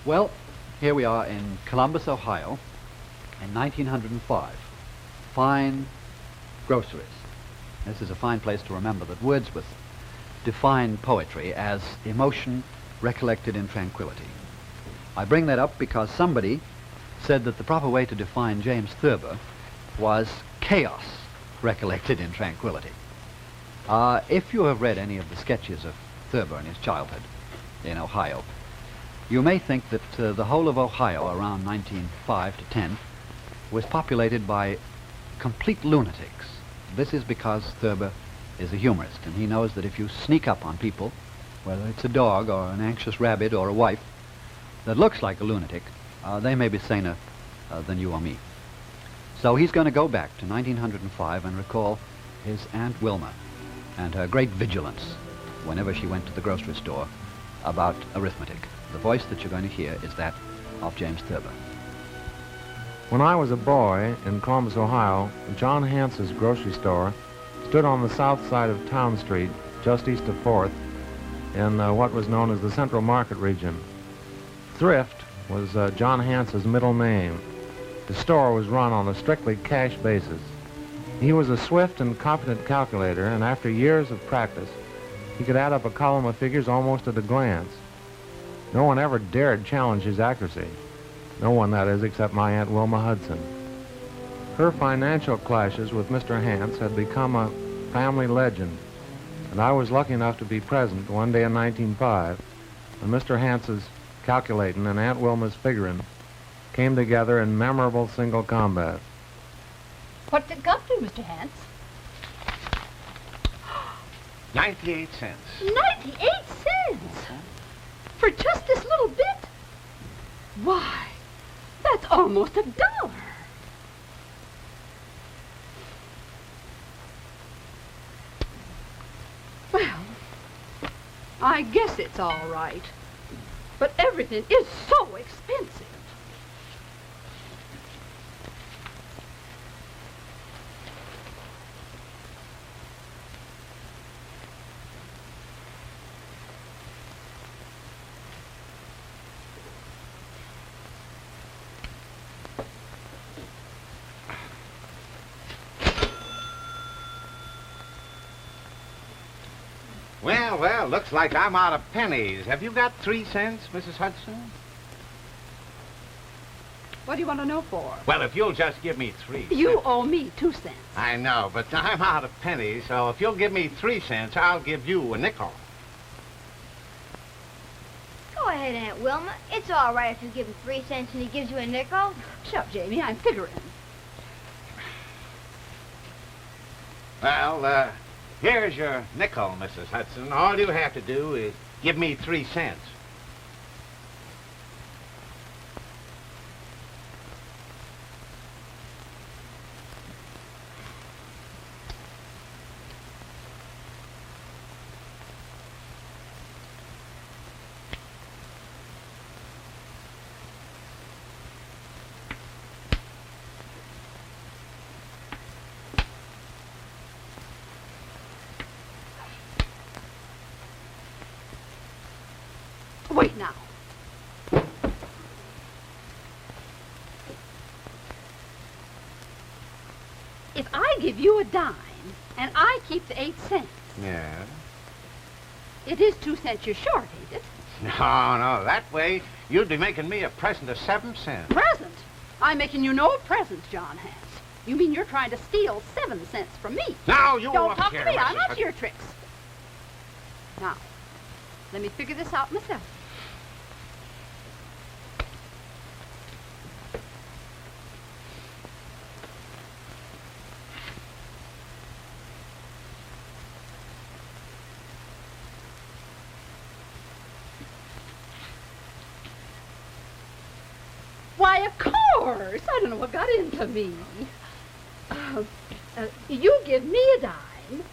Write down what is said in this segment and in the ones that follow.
Well, here we are in Columbus, Ohio, in 1905. Fine groceries. This is a fine place to remember that Wordsworth defined poetry as emotion recollected in tranquility. I bring that up because somebody said that the proper way to define James Thurber was chaos recollected in tranquility. If you have read any of the sketches of Thurber in his childhood in Ohio, you may think that the whole of Ohio around 1905 to 10 was populated by complete lunatics. This is because Thurber is a humorist, and he knows that if you sneak up on people, whether it's a dog or an anxious rabbit or a wife that looks like a lunatic, they may be saner than you or me. So he's going to go back to 1905 and recall his Aunt Wilma and her great vigilance whenever she went to the grocery store about arithmetic. The voice that you're going to hear is that of James Thurber. When I was a boy in Columbus, Ohio, John Hance's grocery store stood on the south side of Town Street, just east of 4th, in what was known as the Central Market region. Thrift was John Hance's middle name. The store was run on a strictly cash basis. He was a swift and competent calculator, and after years of practice, he could add up a column of figures almost at a glance. No one ever dared challenge his accuracy. No one, that is, except my Aunt Wilma Hudson. Her financial clashes with Mr. Hance had become a family legend, and I was lucky enough to be present one day in 1905 when Mr. Hance's calculating and Aunt Wilma's figuring came together in memorable single combat. What did it come to, Mr. Hance? 98 cents. 98 cents? For just this little bit? Why, that's almost $1. Well, I guess it's all right. But everything is so expensive. Well, looks like I'm out of pennies. Have you got 3 cents, Mrs. Hudson? What do you want to know for? Well, if you'll just give me 3 You cents. owe me 2 cents. I know, but I'm out of pennies, so if you'll give me 3 cents, I'll give you a nickel. Go ahead, Aunt Wilma. It's all right if you give him 3 cents and he gives you a nickel. Shut up, Jamie. I'm figuring. Well, here's your nickel, Mrs. Hudson. All you have to do is give me 3 cents. Wait now. If I give you a dime and I keep the 8 cents, Yeah? it is 2 cents you're short, ain't it? No, that way you'd be making me a present of 7 cents. Present? I'm making you no presents, John Hance. You mean you're trying to steal 7 cents from me? Now, you Don't look talk here, to me. I'm Mrs. not Hudson. your tricks. Now, let me figure this out myself. Why, of course. I don't know what got into me. You give me a dime,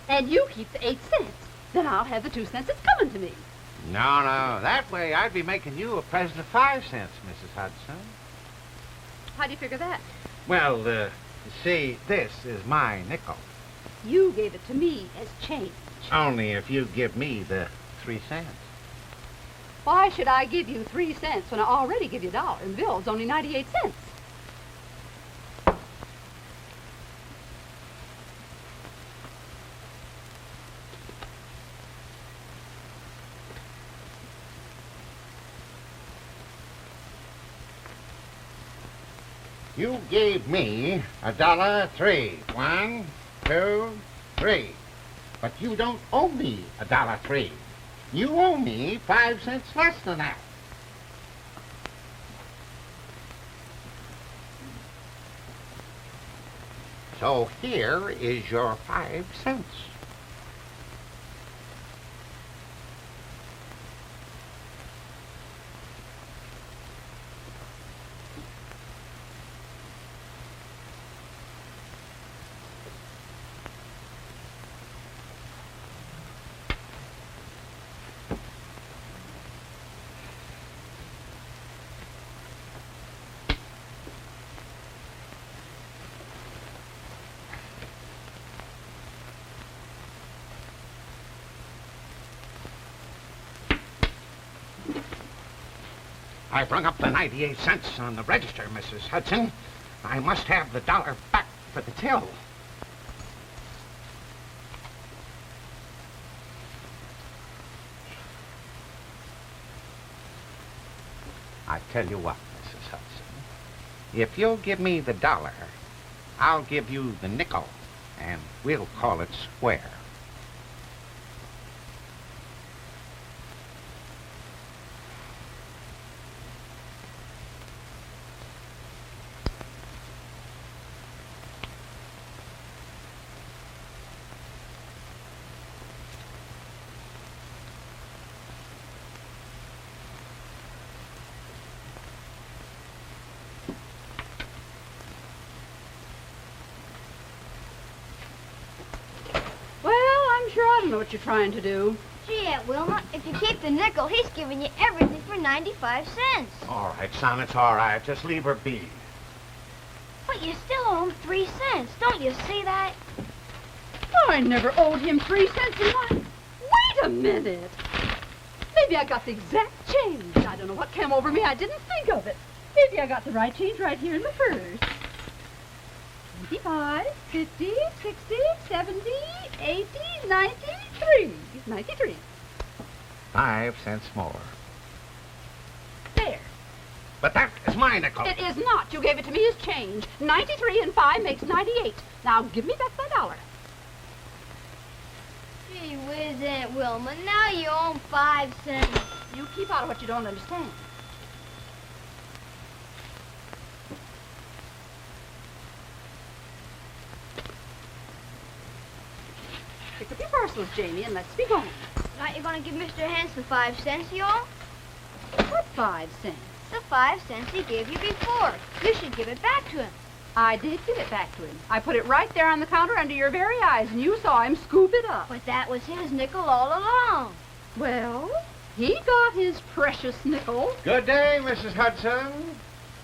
and you keep the 8 cents. Then I'll have the 2 cents that's coming to me. No, that way I'd be making you a present of 5 cents, Mrs. Hudson. How do you figure that? Well, you see, this is my nickel. You gave it to me as change. Only if you give me the 3 cents. Why should I give you 3 cents when I already give you $1 and the bill's only 98 cents? You gave me $1.03. 1, 2, 3. But you don't owe me $1.03. You owe me 5 cents less than that. So here is your 5 cents. I've rung up the 98 cents on the register, Mrs. Hudson. I must have the $1 back for the till. I tell you what, Mrs. Hudson, if you'll give me the $1, I'll give you the nickel, and we'll call it square. I don't know what you're trying to do. Gee, Aunt Wilma, if you keep the nickel, he's giving you everything for 95 cents. All right, son, it's all right. Just leave her be. But you still owe him 3 cents. Don't you see that? I never owed him 3 cents in my... Wait a minute. Maybe I got the exact change. I don't know what came over me. I didn't think of it. Maybe I got the right change right here in the purse. 25, 50, 60, 70, 80, 93. 93. 5 cents more. There. But that is my nickel. It is not. You gave it to me as change. 93 and 5 makes 98. Now give me back my $1. Gee whiz, Aunt Wilma, now you owe 5 cents. You keep out of what you don't understand. Pick up your parcels, Jamie, and let's be going. Aren't you going to give Mr. Hanson 5 cents, y'all? What 5 cents? The 5 cents he gave you before. You should give it back to him. I did give it back to him. I put it right there on the counter under your very eyes, and you saw him scoop it up. But that was his nickel all along. Well, he got his precious nickel. Good day, Mrs. Hudson.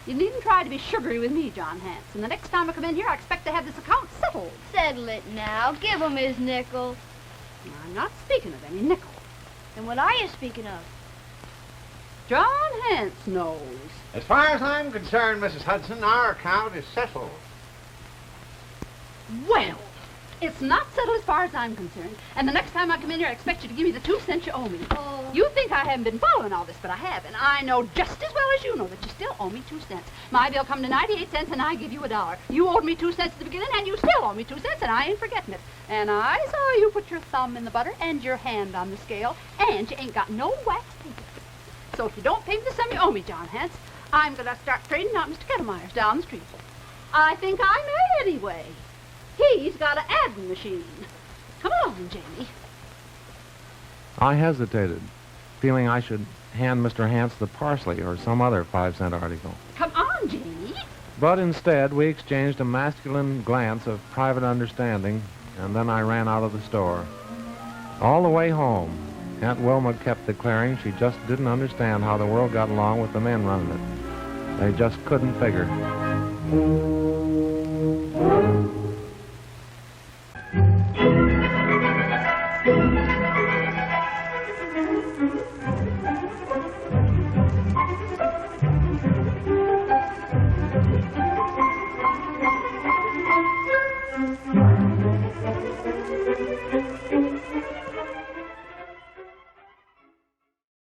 You needn't try to be sugary with me, John Hanson. The next time I come in here, I expect to have this account settled. Settle it now. Give him his nickel. I'm not speaking of any nickel. Then what are you speaking of? John Hanson knows. As far as I'm concerned, Mrs. Hudson, our account is settled. Well, it's not settled as far as I'm concerned. And the next time I come in here, I expect you to give me the 2 cents you owe me. Oh. You think I haven't been following all this, but I have. And I know just as well as you know that you still owe me 2 cents. My bill come to 98 cents, and I give you $1. You owed me 2 cents at the beginning, and you still owe me 2 cents, and I ain't forgetting it. And I saw you put your thumb in the butter and your hand on the scale, and you ain't got no wax paper. So if you don't pay me the sum you owe me, John Hanson, I'm going to start trading out Mr. Kettlemeyer's down the street. I think I may anyway. He's got an adding machine. Come along, Jamie. I hesitated, feeling I should hand Mr. Hance the parsley or some other 5-cent article. Come on, Jamie. But instead, we exchanged a masculine glance of private understanding, and then I ran out of the store. All the way home, Aunt Wilma kept declaring she just didn't understand how the world got along with the men running it. They just couldn't figure.